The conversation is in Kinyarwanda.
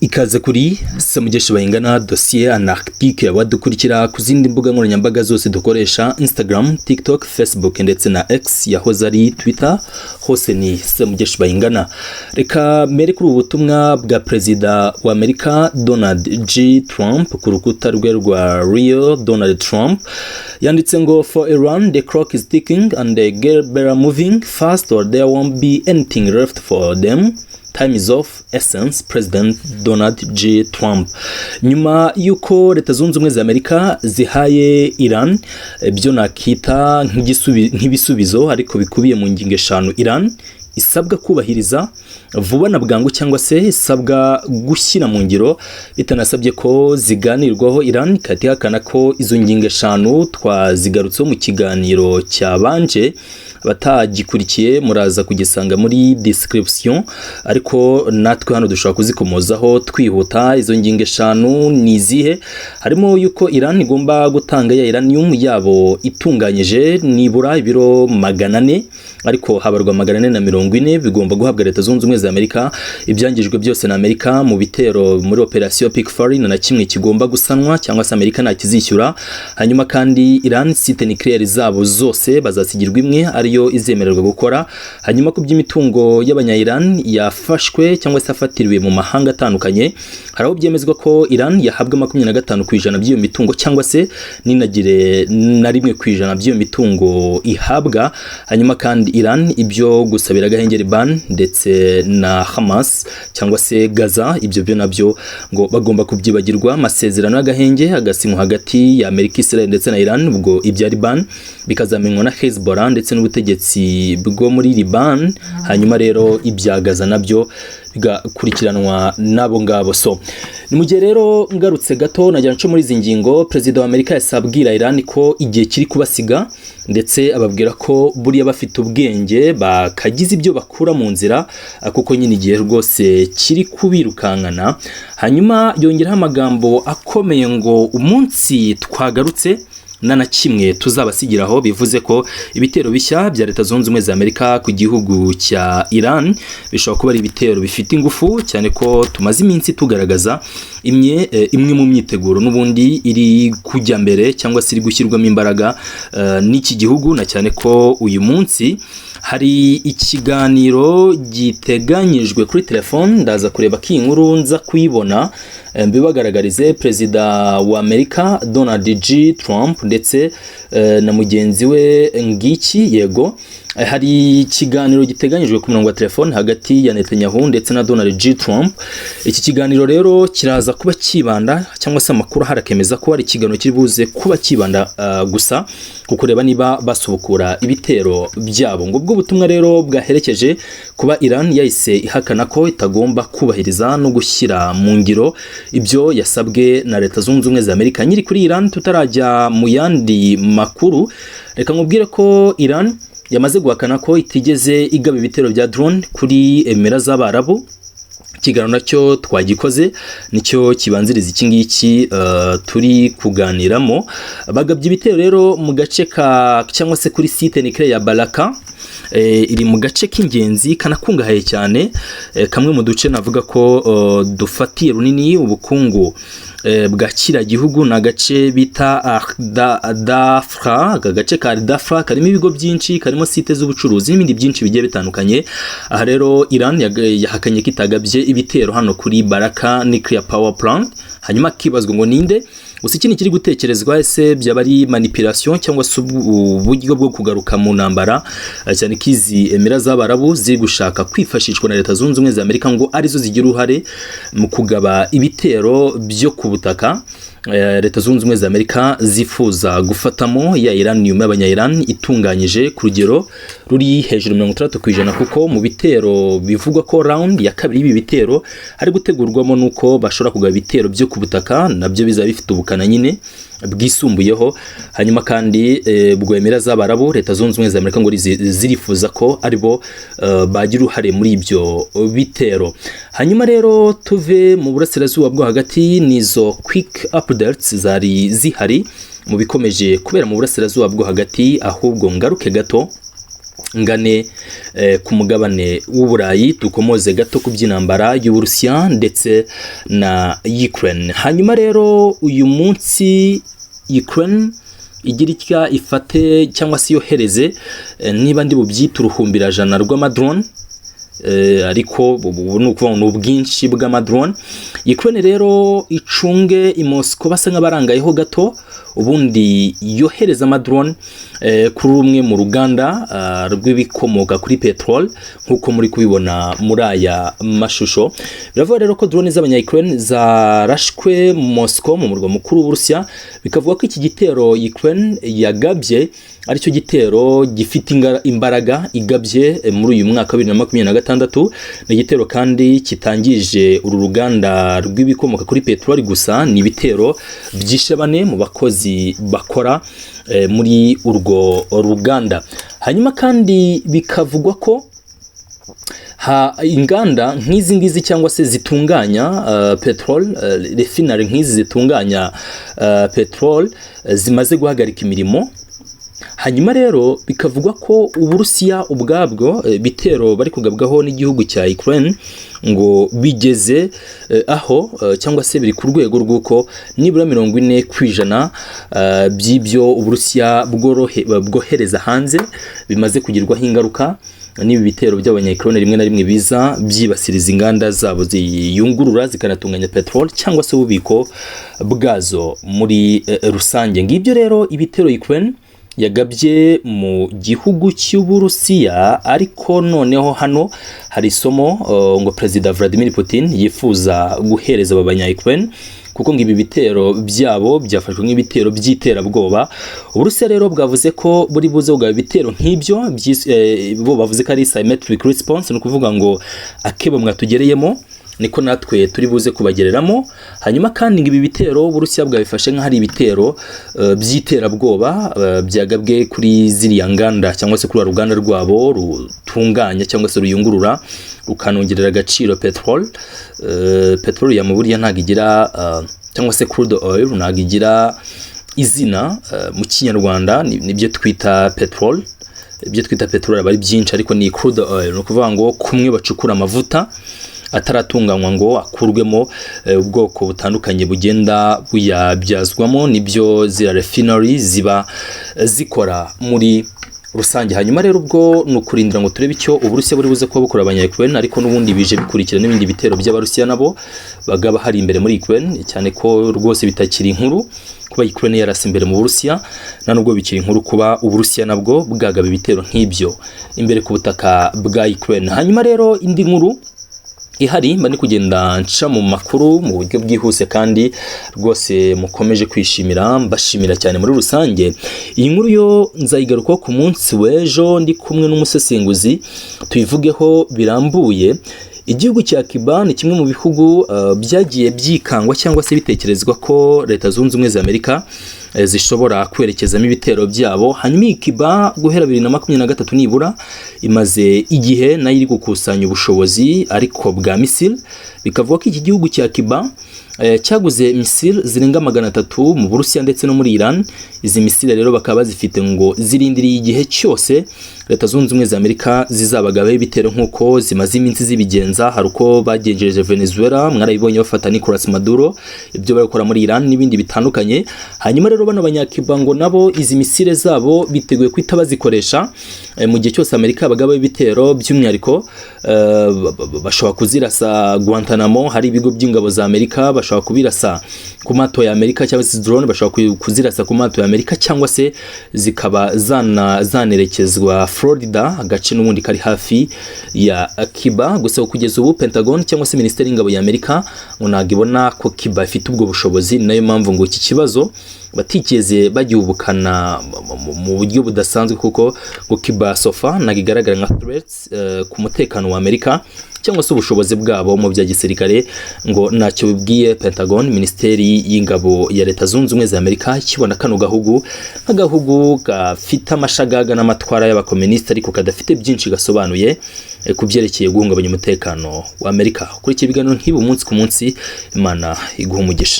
Ikaze kuri Samugesha Bayingana dossier anarchique wadukurikira ku zindi mbuga nkoranyambaga zose dukoresha Instagram, TikTok, Facebook ndetse na X yahoze ari Twitter, hose ni Samugesha Bayingana. Reka mere kuri ubutumwa bwa Perezida wa Amerika Donald J. Trump ku rukuta rwe rwa Real Donald Trump yanditse ngo for Iran the clock is ticking and they get better moving fast or there won't be anything left for them. Time is of essence. President Donald J. Trump. Nyuma yuko Leta Zunze Ubumwe za Amerika zihaye Iran byo nakita nk'ibisubizo ariko bikubiye mu ngingo eshanu Iran isabwa kubahiriza vuba na bwangu cyangwa se isabwa gushyira mu ngiro bitanasabye ko ziganirwaho, Iran ikatihakana ko izo ngingo eshanu twazigarutseho mu kiganiro cyabanje. Batagikurikiye muraza kugisanga muri description, ariko natwe hano dushobora kuzikomozaho twihuta. Izo ngingo eshanu ni izihe? Harimo yuko Iran igomba gutanga ya uranium yabo itunganyije nibura ibiro 400, ariko habarwa 440 bigomba guhabwa Leta Zunze Ubumwe za Amerika. Ibyangijwe byose na Amerika mu bitero muri operation Peak Fury na kimwe kigomba gusanwa cyangwa se Amerika ntakizishyura. Hanyuma kandi Iran site nucleaire zabo zose bazasigirwa imwe ariyo izemererwa gukora. Hanyuma ku by'imitungo y'abanya-Iran yafashwe cyangwa se afatiriwe mu mahanga atandukanye, haraho byemezwa ko Iran yahabwa 25% by'iyo mitungo cyangwa se ninagire na 1% by'iyo mitungo ihabwa. Hanyuma kandi Iran ibyo gusabira gahengeri ban ndetse na Hamas cyangwa se Gaza, ibyo byo nabyo ngo bagomba kubyibagirwa. Amasezerano y'agahenge agasinywa hagati ya Amerika, Israel ndetse na Iran, ubwo ibya Liban bikazamenywa na Hezbollah ndetse n'ubutegetsi bwo muri Liban. Hanyuma rero ibya Gaza nabyo bigakurikiranwa nabo ngabo. So ni mu gihe rero ngarutse gato najya nco muri izi ngingo, Perezida wa Amerika yasabwira Iran ko igihe kiri kubasiga ndetse ababwira ko buriya bafite ubwenge bakagize ibyo bakura mu nzira kuko nyine igihe rwose kiri kubirukankana. Hanyuma yongeraho amagambo akomeye ngo umunsi twagarutse na kimwe tuzabasigiraho, bivuze ko ibitero bishya bya Leta Zunze Ubumwe za Amerika ku gihugu cya Iran bishobora kuba ari ibitero bifite ingufu cyane ko tumaze iminsi tugaragaza imwe mu myiteguro n'ubundi iri kujya mbere cyangwa se iri gushyirwamo imbaraga n'iki gihugu, na cyane ko uyu munsi hari ikiganiro giteganyijwe kuri telefone. Ndaza kureba ko iyi nkuru nza kuyibona mbibagaragarize. Perezida wa Amerika Donald J. Trump ndetse na mugenzi we ngiki yego, hari ikiganiro giteganyijwe ku murongo wa telefone hagati ya Netanyahu ndetse na Donald J. Trump. Iki kiganiro rero kiraza kuba kibanda cyangwa se amakuru harakemeza ko ari ikiganiro kiri buze kuba kibanda gusa ku kureba niba basubukura ibitero byabo. ngo ubwo butumwa rero bwaherekeje kuba Iran yahise ihakana ko itagomba kubahiriza no gushyira mu ngiro ibyo yasabwe na Leta Zunze Ubumwe za Amerika. Nyiri kuri Iran tutarajya mu yandi makuru, reka nkubwire ko Iran yamaze guhakana ko itigeze igaba ibitero bya drone kuri Emira z'Abarabu. Ikiganiro nacyo twagikoze nicyo kibanziriza iki ngiki turi kuganiramo. Bagabye ibitero rero mu gace cyangwa se kuri site nucleaire ya Baraka, iri mu gace k'ingenzi kanakungahaye cyane, kamwe mu duce navuga ko dufatiye runini ubukungu bwa kira gihugu. na gace bita Dafra. Agace ka Dafra karimo ibigo byinshi, karimo site z'ubucuruzi n'ibindi byinshi bigiye bitandukanye. Aha rero Iran yahakanye kitagabye ibitero hano kuri Baraka nuclear power plant. Hanyuma kibazwa ngo ninde gusa ikindi kiri gutekerezwa, ese byaba ari manipulation cyangwa se uburyo bwo kugaruka mu ntambara, cyane kizi Emira z'Abarabu ziri gushaka kwifashishwa na Leta Zunze Ubumwe za Amerika ngo arizo zigira uruhare mu kugaba ibitero byo ku butaka. Leta Zunze Ubumwe za Amerika zifuza gufatamo ya uranium y'abanya-Iran itunganyije ku rugero ruri hejuru 60%, kuko mu bitero bivugwa ko round ya kabiri y'ibi bitero hari gutegurwamo nuko bashobora kugaba ibitero byo ku butaka, nabyo bizaba bifite ubukana nyine bwisumbuyeho. Hanyuma kandi bwo Emira z'Abarabu Leta Zunze Ubumwe za Amerika ngo zirifuza ko aribo bagira uruhare muri ibyo bitero. Hanyuma rero tuve mu burasirazuba bwo hagati, nizo quick updates zari zihari mu bikomeje kubera mu burasirazuba bwo hagati, ahubwo ngaruke gato ngane ku mugabane w'Uburayi, dukomoze gato ku by'intambara y'Uburusiya ndetse na Ukraine. Hanyuma rero uyu munsi Ukraine igira itya ifate cyangwa se yohereze niba ndi bubyita uruhumbirajana rw'amadrone, ariko ubu ni ukuvuga ngo ubwinshi bw'amadrone. Ukraine rero icunge i Moscow basa nk'abarangayeho gato, ubundi yohereza amadrone kuri rumwe mu ruganda rw'ibikomoka kuri petrol nk'uko muri kubibona muri aya mashusho. Biravuga rero ko drone z'abanya-Ukraine zarashwe Moscow mu murwa mukuru w'Uburusiya, bikavuga ko iki gitero Ukraine yagabye aricyo gitero gifite imbaraga igabye muri uyu mwaka wa 2026. Ni igitero kandi kitangije uru ruganda rw'ibikomoka kuri petrol gusa, ni ibitero byishe bane mu bakozi bakora muri urwo ruganda. Hanyuma kandi bikavugwa ko inganda nk'izi ngizi cyangwa se zitunganya petrol, refinery nk'izi zitunganya petrol zimaze guhagarika imirimo. Hanyuma rero bikavugwa ko Uburusiya ubwabwo bitero bari kugabwaho n'igihugu cya Ukraine ngo bigeze aho cyangwa se biri ku rwego rw'uko nibura 40% by'ibyo Uburusiya bwohereza hanze bimaze kugirwaho ingaruka n'ibi bitero by'abanya-Ukraine rimwe na rimwe biza byibasiriza inganda zabo ziyungurura zikanatunganya petrol cyangwa se ububiko bwazo muri rusange. Ngibyo rero ibitero Ukraine yagabye mu gihugu cy'Uburusiya, ariko noneho hano hari isomo ngo Perezida Vladimir Putin yifuza guhereza abanya-Ukraine, kuko ngo ibi bitero byabo byafashwe nk'ibitero by'iterabwoba. Uburusiya rero bwavuze ko buri buze kugaba ibitero nk'ibyo, bo bavuze ko ari symmetric response, ni ukuvuga ngo akebo mwatugereyemo niko natwe turi buze kubagereramo. Hanyuma kandi ibi bitero Uburusiya bwabifashe nk'ahari ibitero by'iterabwoba byagabwe kuri ziriya nganda cyangwa se kuri uruganda rwabo rutunganya cyangwa se ruyungurura rukanongerera agaciro petrol. Petrol ya mu burya ntago igira cyangwa se crude oil ntago igira izina mu Kinyarwanda, nibyo twita petrol. Ibyo twita petrol aba ari byinshi, ariko ni crude oil, no kuvuga ngo kumwe bacukura amavuta ataratunganywa ngo akurwemo ubwoko butandukanye bugenda buyabyazwamo, nibyo zira refinery ziba zikora muri rusange. Hanyuma rero ubwo nukurindira ngo turebe icyo Uburusiya buri buze kuba bukora abanya-Ukraine, ariko nubundi bije bikurikira n'ibindi bitero by'Abarusiya nabo bagaba hari imbere muri Ukraine, cyane ko rwose bitakiri inkuru kuba Ukraine yarasa imbere mu Burusiya, na nubwo bikiri inkuru kuba Uburusiya nabwo bwagaba ibitero nk'ibyo imbere ku butaka bwa Ukraine. Hanyuma rero indi nkuru ihari mba ni kugenda nca mu makuru mu buryo bwihuse kandi rwose mukomeje kwishimira, mbashimira cyane muri rusange. Iyi nkuru yo nzayigarukaho ku munsi w'ejo ndi kumwe n'umusesenguzi tuyivugeho birambuye. Igihugu cya Cuba ni kimwe mu bihugu byagiye byikangwa cyangwa se bitekerezwa ko Leta Zunze Ubumwe za Amerika zishobora kwerekezamo ibitero byabo. Hanyuma iyi Cuba guhera 2023 nibura imaze igihe nayo iri gukusanya ubushobozi ariko bwa misile. Bikavuga ko iki gihugu cya Cuba cyaguze misile zirenga 300 mu Burusiya ndetse no muri Iran. Izi misile rero bakaba bazifite ngo zirindiriye igihe cyose Leta Zunze Ubumwe za Amerika zizabagabaho ibitero nk'uko zimaze iminsi zibigenza. Hari uko bagenjereje Venezuela, mwarabibonye bafata Nicolas Maduro, ibyo bari gukora muri Iran n'ibindi bitandukanye. Hanyuma rero bano banyakiba ngo nabo izi misile zabo biteguye kwita bazikoresha mu gihe cyose Amerika bagabaho ibitero, by'umwihariko bashobora kuzirasa Guantanamo, hari ibigo by'ingabo za Amerika, bashobora kubirasa ku mato ya Amerika cyangwa se drone bashobora kuzirasa ku mato ya Amerika, cyangwa se zikaba zanerekezwa Florida, agace n'ubundi kari hafi ya Cuba. Gusa kugeza ubu Pentagon cyangwa se Minisiteri y'Ingabo ya Amerika ngo ntabwo ibona ko Cuba ifite ubwo bushobozi. Nayo mpamvu ngo iki kibazo batikeze bagihubukana mu buryo budasanzwe, kuko ngo Cuba sofa ntabwo igaragara nka threats ku mutekano wa Amerika cyangwa se ubushobozi bwabo mu bya gisirikare. Ngo ntacyo bibwiye Pentagon, Minisiteri y'Ingabo ya Leta Zunze Ubumwe za Amerika, kibona kano gahugu nk'agahugu gafite amashagaga n'amatwara y'abakomuniste ariko kadafite byinshi gasobanuye ku byerekeye guhungabanya umutekano wa Amerika. Kuri iki biganiro nk'ibi umunsi ku munsi, Imana iguha umugisha.